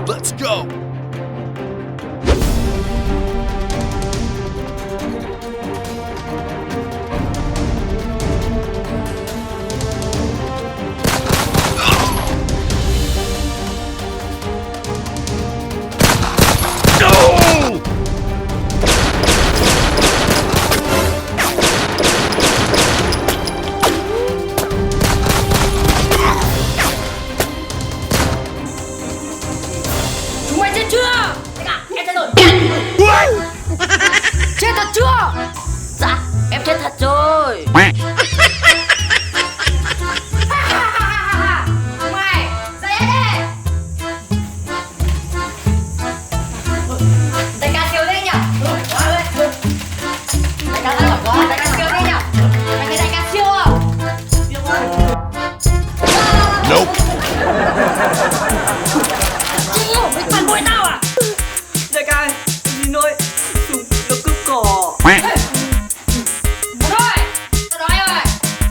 Let's go. Chết thật chưa? Dạ, em chết thật rồi. Mày, dậy đi. Đại ca siêu thế nhỉ? Đại ca bảo có, đại ca siêu thế nhỉ? Mày thấy đại ca siêu không? Siêu không? Nope. Mày phản bội tao à? Đại ca ơi, xin lỗi, chúng nó cướp cỏ. Thôi, tao nói rồi,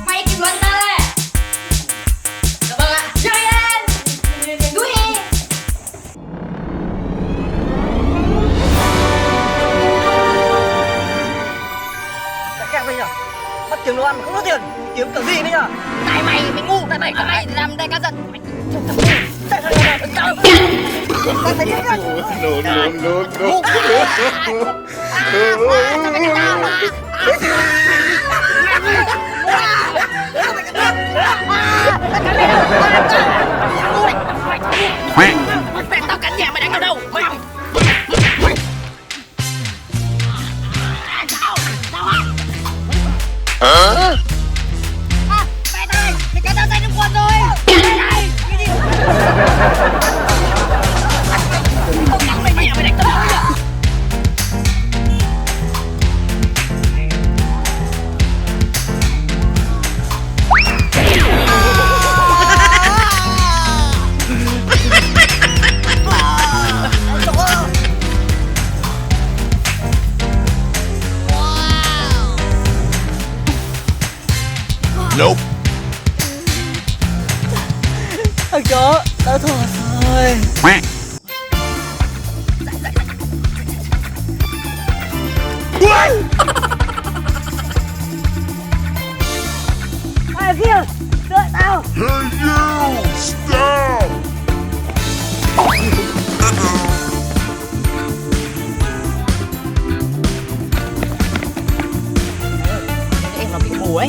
mày kịp luận tao đây. Dạ vâng ạ. Chạy lên, đuổi đi. Đại ca bây giờ bắt kiếm đồ ăn mà không có tiền, kiếm kiểu gì bây giờ? Tại mày ngu, tại mày làm đại ca giận. Tại sao lại tao? Tao thấy thế nhá. Tao cắn nhẹ mày đánh vào đâu? Hả? Mẹ ơi, mày cắn tao tay trong quần rồi. Này, cái gì? Tao cắn mày nhẹ mày đánh tao đâu nhỉ? Nope. Thằng chó, tao thua rồi. Ai kia, đợi tao. Hey you! Stop! Em nó bị mù ấy.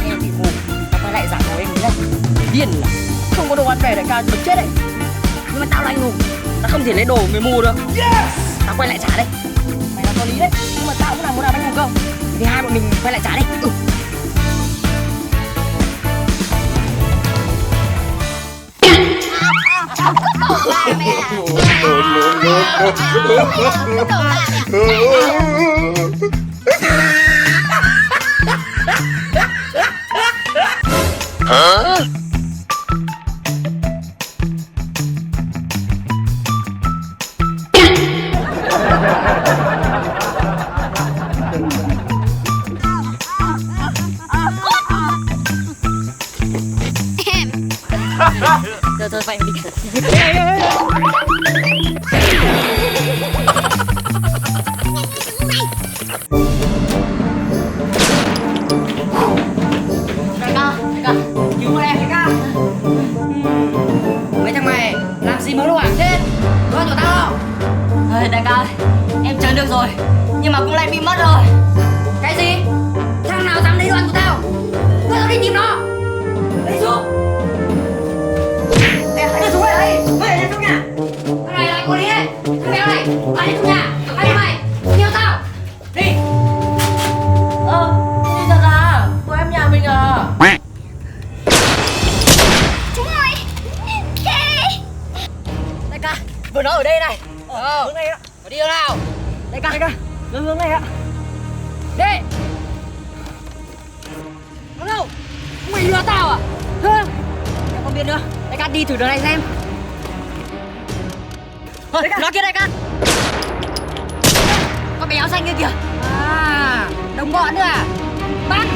Em bị mù, tao quay lại giả mù em đấy. Điên à? Không có đồ ăn về đại ca mình chết đấy. Nhưng mà tao là anh hùng, tao không thể lấy đồ người mù được. Tao quay lại trả đây. Mày là có lý đấy, nhưng mà tao cũng là muốn làm anh hùng không? Thì hai bọn mình quay lại trả đây. Hả? Thôi vậy đi. Đại ca, cứu bọn em đại ca. Mấy thằng mày làm gì mới đồ hoảng thế? Có chỗ tao không? Đại ca ơi, em chờ được rồi, nhưng mà cũng lại bị mất rồi. Cái gì? Thằng nào dám lấy đồ ăn của tao? Tao đi tìm nó. Lấy xuống. Lấy xuống đây. Mày lên trong nhà. Thằng này lại có lý đấy. Thằng béo này, lại lên trong nhà. Hai đứa mày, theo tao. Đi. Đi thật à? Của em nhà mình à? Chúng ơi. Đại ca, vừa nó ở đây này. Hướng này ạ. Đi đâu nào? Đại ca, hướng này ạ. Đi. nữa. Đại ca đi thử đường này xem. Thôi, nó kia đại ca. Con bé áo xanh kia kìa. À, đồng bọn nữa à? Bắt.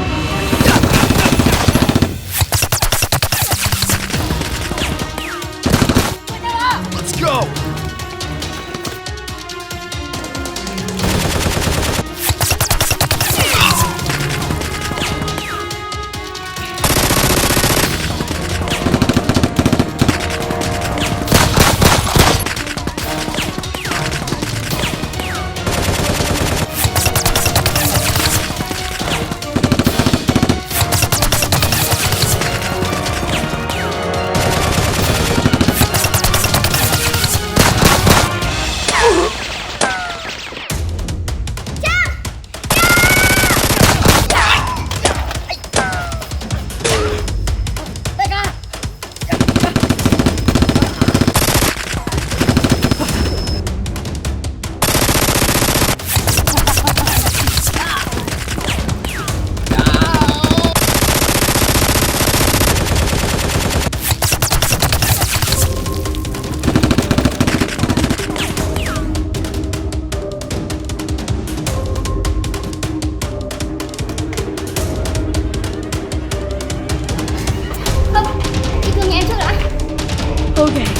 Let's go! Đại ca. Vâng, chị thương nhà em trước đã. Okay.